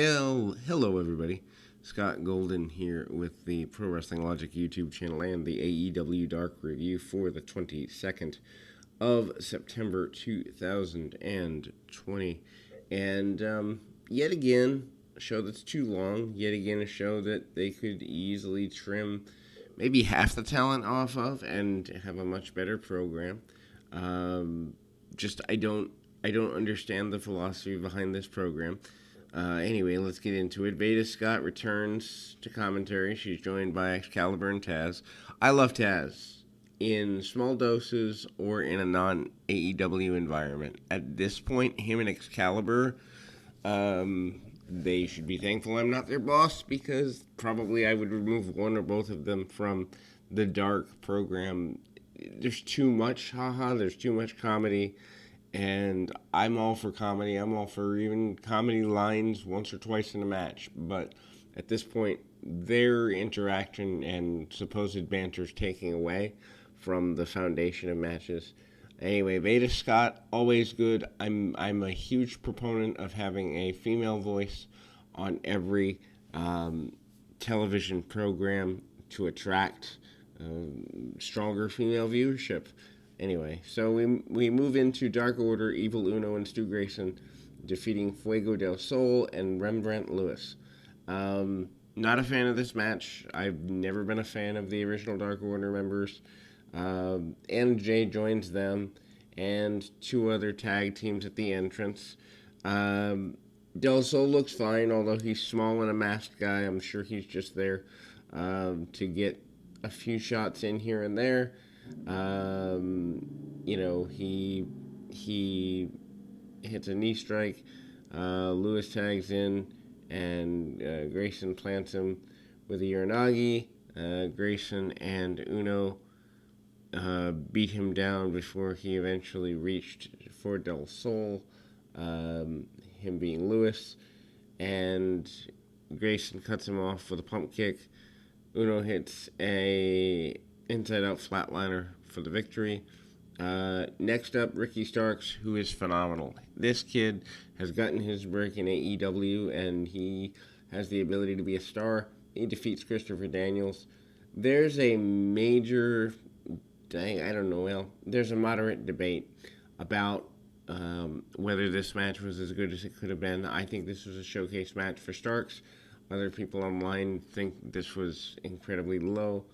Hello everybody. Scott Golden here with the Pro Wrestling Logic YouTube channel and the AEW Dark Review for the 22nd of September 2020. And yet again, a show that's too long. Yet again, a show that they could easily trim maybe half the talent off of and have a much better program. Just I don't understand the philosophy behind this program. Anyway, let's get into it. Veda Scott returns to commentary. She's joined by Excalibur and Taz. I love Taz in small doses or in a non AEW environment. At this point, him and Excalibur, they should be thankful I'm not their boss because probably I would remove one or both of them from the Dark program. There's too much haha, there's too much comedy. And I'm all for comedy. I'm all for even comedy lines once or twice in a match. But at this point, their interaction and supposed banter is taking away from the foundation of matches. Anyway, Veda Scott, always good. I'm a huge proponent of having a female voice on every television program to attract stronger female viewership. Anyway, so we move into Dark Order, Evil Uno and Stu Grayson defeating Fuego del Sol and Rembrandt Lewis. Not a fan of this match. I've never been a fan of the original Dark Order members. NJ joins them and two other tag teams at the entrance. Del Sol looks fine, although he's small and a masked guy. I'm sure he's just there to get a few shots in here and there. He hits a knee strike. Lewis tags in, and Grayson plants him with a Uranagi. Grayson and Uno beat him down before he eventually reached for Del Sol, him being Lewis, and Grayson cuts him off with a pump kick. Uno hits a inside-out flatliner for the victory. Next up, Ricky Starks, who is phenomenal. This kid has gotten his break in AEW, and he has the ability to be a star. He defeats Christopher Daniels. There's a major, there's a moderate debate about whether this match was as good as it could have been. I think this was a showcase match for Starks. Other people online think this was incredibly low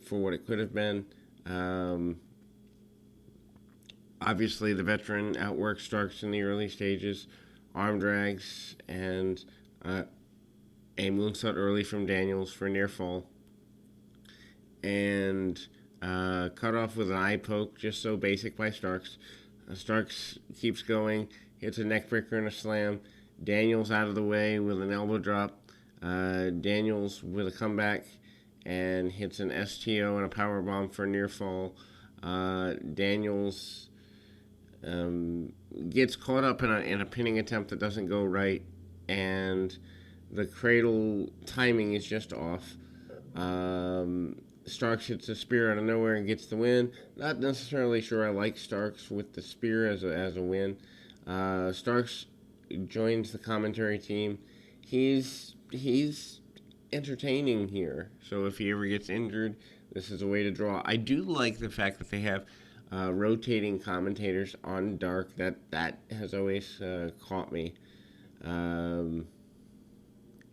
for what it could have been. Obviously, the veteran outworked Starks in the early stages, arm drags, and a moonsault early from Daniels for a near fall, and cut off with an eye poke, just so basic by Starks. Starks keeps going, hits a neckbreaker and a slam. Daniels out of the way with an elbow drop. Daniels with a comeback and hits an STO and a powerbomb for a near fall. Daniels gets caught up in a pinning attempt that doesn't go right, and the cradle timing is just off. Starks hits a spear out of nowhere and gets the win. Not necessarily sure I like Starks with the spear as a win. Starks joins the commentary team. He's entertaining here. So if he ever gets injured, this is a way to draw. I do like the fact that they have rotating commentators on Dark. That has always caught me.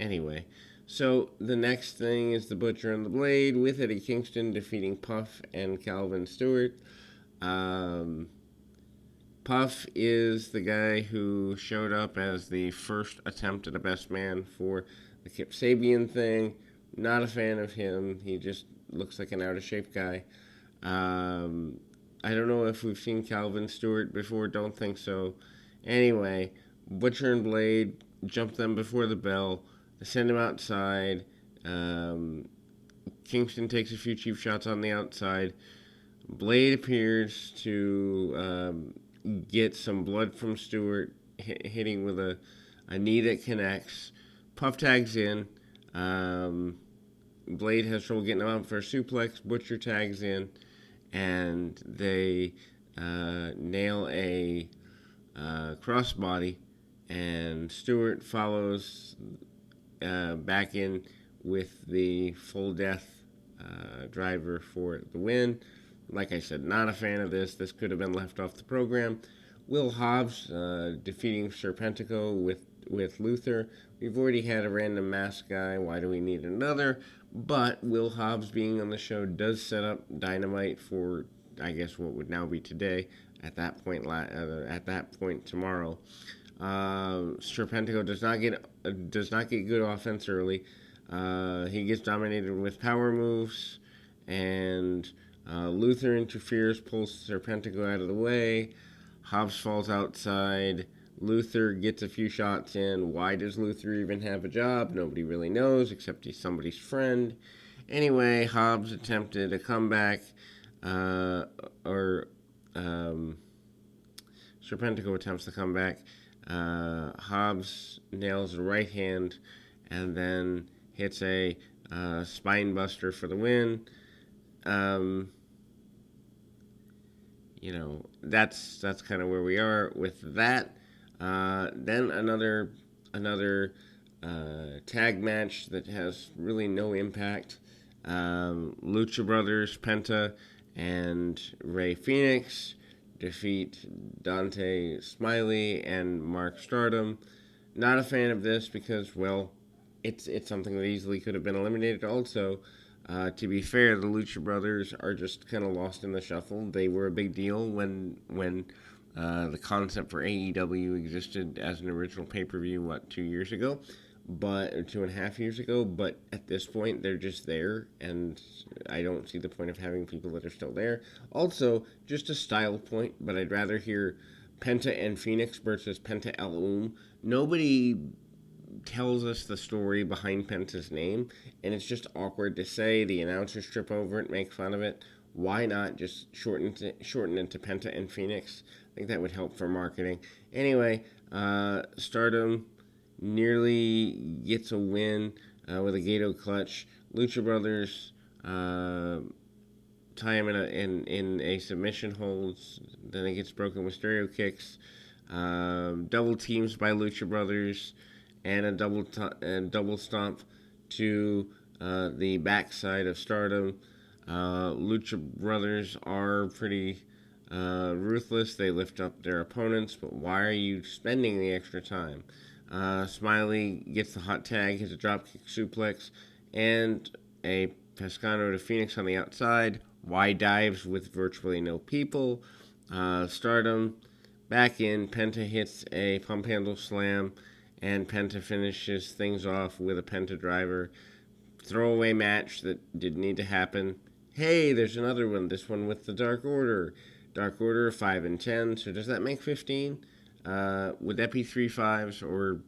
Anyway, so the next thing is the Butcher and the Blade with Eddie Kingston defeating Puff and Calvin Stewart. Puff is the guy who showed up as the first attempt at a best man for the Kip Sabian thing. Not a fan of him. He just looks like an out-of-shape guy. I don't know if we've seen Calvin Stewart before. Don't think so. Anyway, Butcher and Blade jump them before the bell. They send him outside. Kingston takes a few cheap shots on the outside. Blade appears to get some blood from Stewart, hitting with a knee that connects. Puff tags in. Blade has trouble getting him out for a suplex. Butcher tags in, and they nail a crossbody and Stewart follows back in with the full death driver for the win. Like I said, not a fan of this. This could have been left off the program. Will Hobbs defeating Serpentico with Luther. We've already had a random mask guy. Why do we need another? But Will Hobbs being on the show does set up Dynamite for, I guess, what would now be today. At that point tomorrow, Serpentico does not get good offense early. He gets dominated with power moves, and Luther interferes, pulls Serpentico out of the way. Hobbs falls outside. Luther gets a few shots in. Why does Luther even have a job? Nobody really knows, except he's somebody's friend. Anyway, Hobbs attempted a comeback, Serpentico attempts to come back. Hobbs nails a right hand and then hits a spine buster for the win. That's kind of where we are with that. Then another tag match that has really no impact. Lucha Brothers, Penta, and Rey Fenix defeat Dante Smiley and Mark Stardom. Not a fan of this because, well, it's something that easily could have been eliminated. Also, to be fair, the Lucha Brothers are just kind of lost in the shuffle. They were a big deal when the concept for AEW existed as an original pay-per-view, 2 years ago? But 2.5 years ago, but at this point they're just there, and I don't see the point of having people that are still there. Also, just a style point, but I'd rather hear Penta and Phoenix versus Penta El Nobody tells us the story behind Penta's name, and it's just awkward to say. The announcers trip over it, make fun of it. Why not just shorten it to Penta and Phoenix? I think that would help for marketing. Anyway, Stardom nearly gets a win with a Gato clutch. Lucha Brothers tie him in a submission hold. Then it gets broken with stereo kicks. Double teams by Lucha Brothers and a double stomp to the backside of Stardom. Lucha Brothers are pretty ruthless. They lift up their opponents, but why are you spending the extra time? Smiley gets the hot tag, hits a dropkick suplex, and a Pescano to Phoenix on the outside. Y dives with virtually no people. Stardom back in. Penta hits a pump handle slam, and Penta finishes things off with a Penta driver. Throwaway match that didn't need to happen. Hey, there's another one. This one with the Dark Order. Dark Order 5 and 10. So does that make 15? Would that be 3 5s or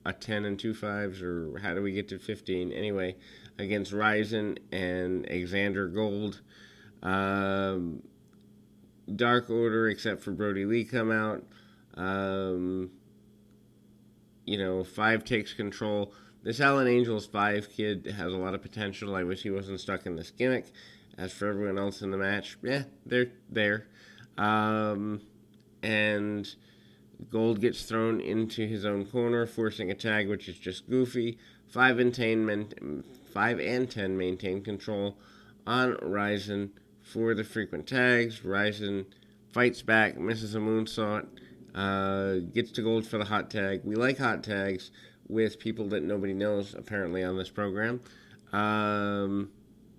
a 10 and 2 5s, or how do we get to 15? Anyway, against Ryzen and Xander Gold. Dark Order, except for Brody Lee, come out. 5 takes control. This Alan Angels 5 kid has a lot of potential. I wish he wasn't stuck in this gimmick. As for everyone else in the match, they're there. And Gold gets thrown into his own corner, forcing a tag, which is just goofy. 5 and 10 maintain control on Ryzen for the frequent tags. Ryzen fights back, misses a moonsault, gets to Gold for the hot tag. We like hot tags with people that nobody knows, apparently, on this program.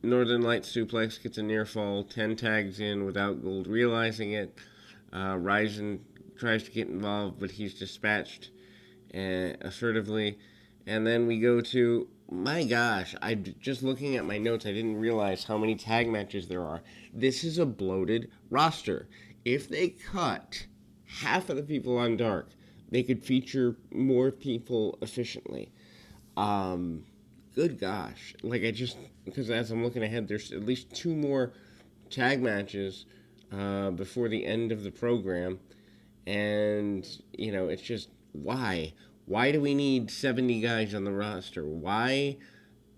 Northern Lights suplex gets a near fall, 10 tags in without Gold realizing it. Ryzen tries to get involved, but he's dispatched assertively. And then we go to, my gosh, just looking at my notes, I didn't realize how many tag matches there are. This is a bloated roster. If they cut half of the people on Dark, they could feature more people efficiently. Good gosh. Because as I'm looking ahead, there's at least 2 more tag matches before the end of the program. And, it's just, why? Why do we need 70 guys on the roster? Why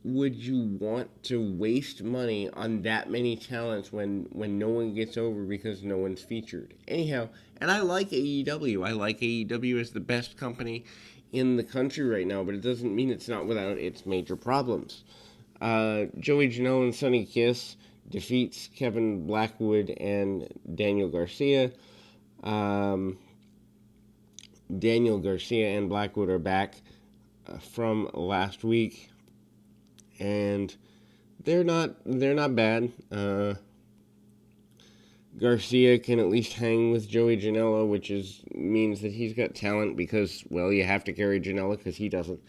would you want to waste money on that many talents when no one gets over because no one's featured? Anyhow, and I like AEW. I like AEW as the best company in the country right now, but it doesn't mean it's not without its major problems. Joey Janela and Sonny Kiss defeats Kevin Blackwood and Daniel Garcia. Um, Daniel Garcia and Blackwood are back from last week, and they're not bad. Garcia can at least hang with Joey Janela, which means that he's got talent because, well, you have to carry Janela because he doesn't.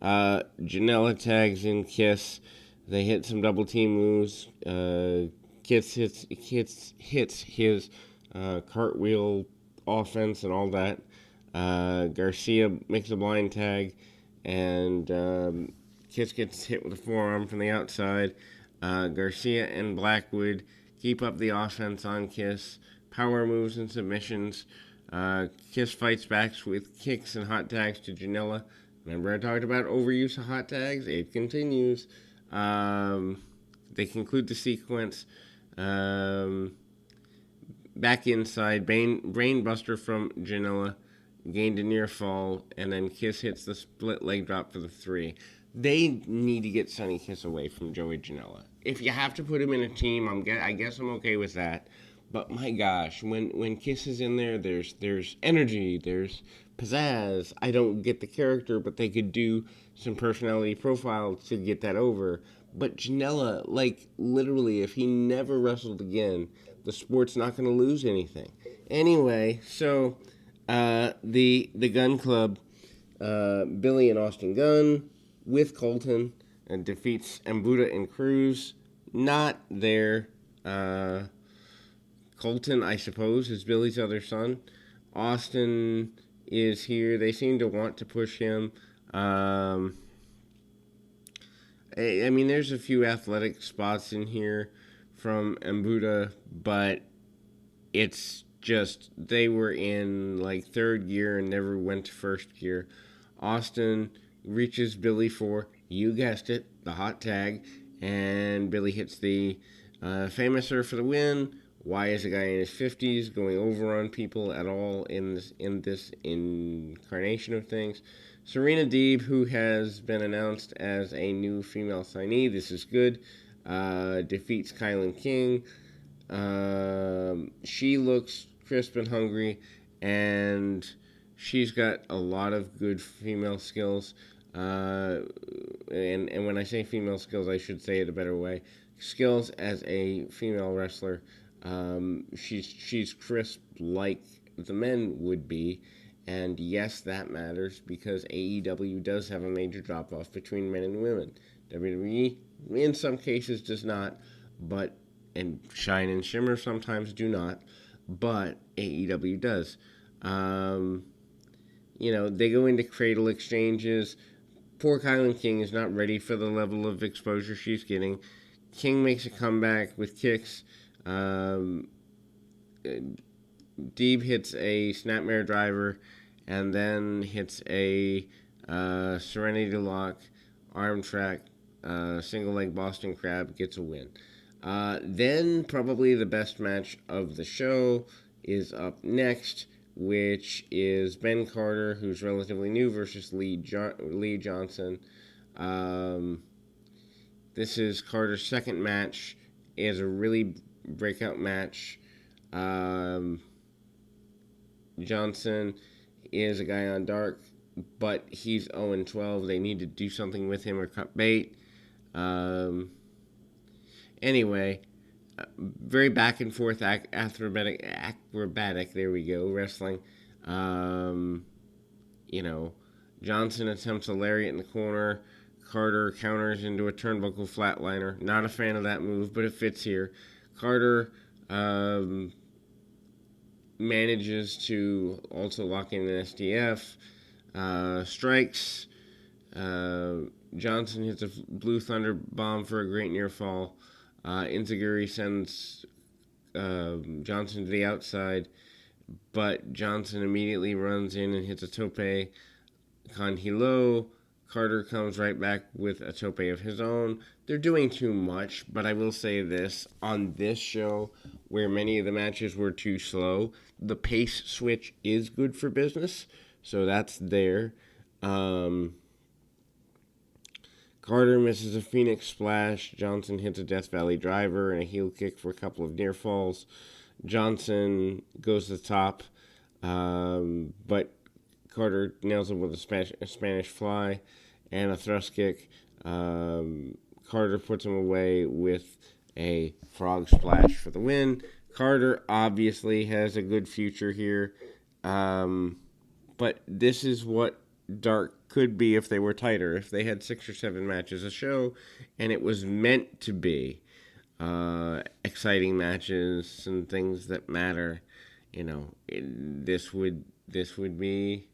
Janela tags in Kiss. They hit some double team moves. Kiss hits his cartwheel offense and all that. Garcia makes a blind tag, and Kiss gets hit with a forearm from the outside. Garcia and Blackwood keep up the offense on Kiss. Power moves and submissions. Kiss fights back with kicks and hot tags to Janela. Remember I talked about overuse of hot tags? It continues. They conclude the sequence. Back inside, Brainbuster from Janela gained a near fall, and then Kiss hits the split leg drop for the 3. They need to get Sonny Kiss away from Joey Janela. If you have to put him in a team, I guess I'm okay with that. But my gosh, when Kiss is in there, there's energy, there's pizzazz. I don't get the character, but they could do some personality profile to get that over. But Janela, like, literally, if he never wrestled again, the sport's not going to lose anything. Anyway, so the Gun Club, Billy and Austin Gunn with Colton, and defeats Embuda and Cruz. Not there. Colton, I suppose, is Billy's other son. Austin is here. They seem to want to push him. I mean, there's a few athletic spots in here from Embuda, but it's just they were in like third gear and never went to first gear. Austin reaches Billy for, you guessed it, the hot tag, and Billy hits the Famouser for the win. Why is a guy in his 50s going over on people at all in this incarnation of things? Serena Deeb, who has been announced as a new female signee, this is good, defeats Kylan King. She looks crisp and hungry, and she's got a lot of good female skills. And when I say female skills, I should say it a better way. Skills as a female wrestler. She's crisp like the men would be, and yes, that matters because AEW does have a major drop-off between men and women. WWE, in some cases, does not, and Shine and Shimmer sometimes do not, but AEW does. They go into cradle exchanges. Poor Kylan King is not ready for the level of exposure she's getting. King makes a comeback with kicks. Deeb hits a snapmare driver and then hits a Serenity Lock, arm track, single leg Boston Crab, gets a win. Then probably the best match of the show is up next, which is Ben Carter, who's relatively new, versus Lee Johnson. This is Carter's second match. It is a really breakout match. Johnson is a guy on Dark, but he's 0-12. They need to do something with him or cut bait. Anyway, very back and forth acrobatic. There we go, wrestling. Johnson attempts a lariat in the corner. Carter counters into a turnbuckle flatliner. Not a fan of that move, but it fits here. Carter manages to also lock in an SDF. Strikes. Johnson hits a Blue Thunder bomb for a great near fall. Inzaguri sends Johnson to the outside, but Johnson immediately runs in and hits a tope con hilo. Carter comes right back with a tope of his own. They're doing too much, but I will say this. On this show, where many of the matches were too slow, the pace switch is good for business, so that's there. Um, Carter misses a Phoenix splash. Johnson hits a Death Valley driver and a heel kick for a couple of near falls. Johnson goes to the top, but Carter nails him with a Spanish fly and a thrust kick. Carter puts him away with a frog splash for the win. Carter obviously has a good future here, but this is what Dark could be if they were tighter. If they had 6 or 7 matches a show, and it was meant to be exciting matches and things that matter, this would be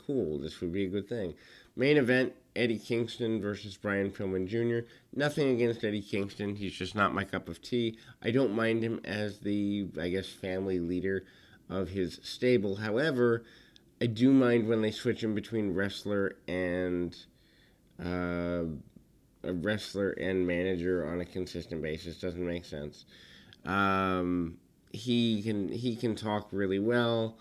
cool. This would be a good thing. Main event: Eddie Kingston versus Brian Pillman Jr. Nothing against Eddie Kingston. He's just not my cup of tea. I don't mind him as the, I guess, family leader of his stable. However, I do mind when they switch him between wrestler and manager on a consistent basis. Doesn't make sense. He can talk really well.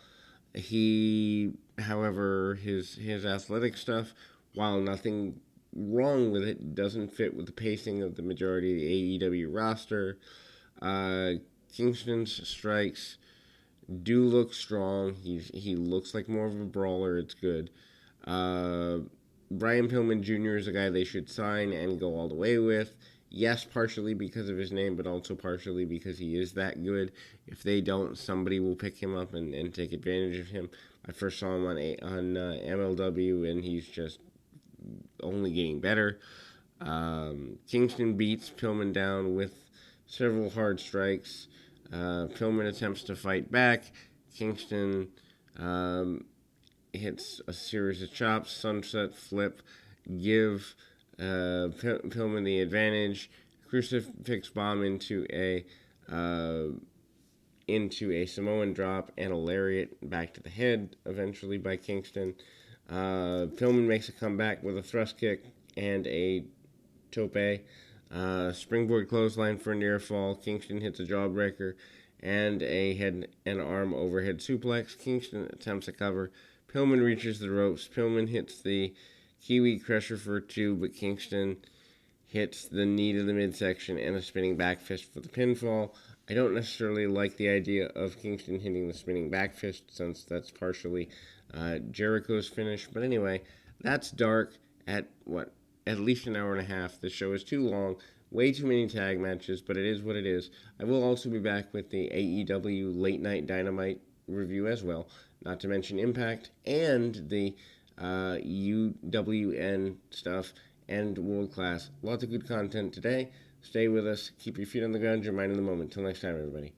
However, his athletic stuff, while nothing wrong with it, doesn't fit with the pacing of the majority of the AEW roster. Kingston's strikes do look strong. He looks like more of a brawler. It's good. Brian Pillman Jr. is a guy they should sign and go all the way with. Yes, partially because of his name, but also partially because he is that good. If they don't, somebody will pick him up and take advantage of him. I first saw him on MLW, and he's just only getting better. Kingston beats Pillman down with several hard strikes. Pillman attempts to fight back. Kingston hits a series of chops, sunset flip, give Pillman the advantage. Crucifix bomb into a Samoan drop and a lariat back to the head, eventually by Kingston. Pillman makes a comeback with a thrust kick and a tope. Springboard clothesline for a near fall. Kingston hits a jawbreaker and a head and arm overhead suplex. Kingston attempts a cover. Pillman reaches the ropes. Pillman hits the Kiwi Crusher for 2, but Kingston hits the knee to the midsection and a spinning back fist for the pinfall. I don't necessarily like the idea of Kingston hitting the spinning back fist, since that's partially Jericho's finish. But anyway, that's Dark at least an hour and a half. The show is too long. Way too many tag matches, but it is what it is. I will also be back with the AEW Late Night Dynamite review as well, not to mention Impact and the UWN stuff and World Class. Lots of good content today. Stay with us. Keep your feet on the ground, your mind in the moment. Till next time, everybody.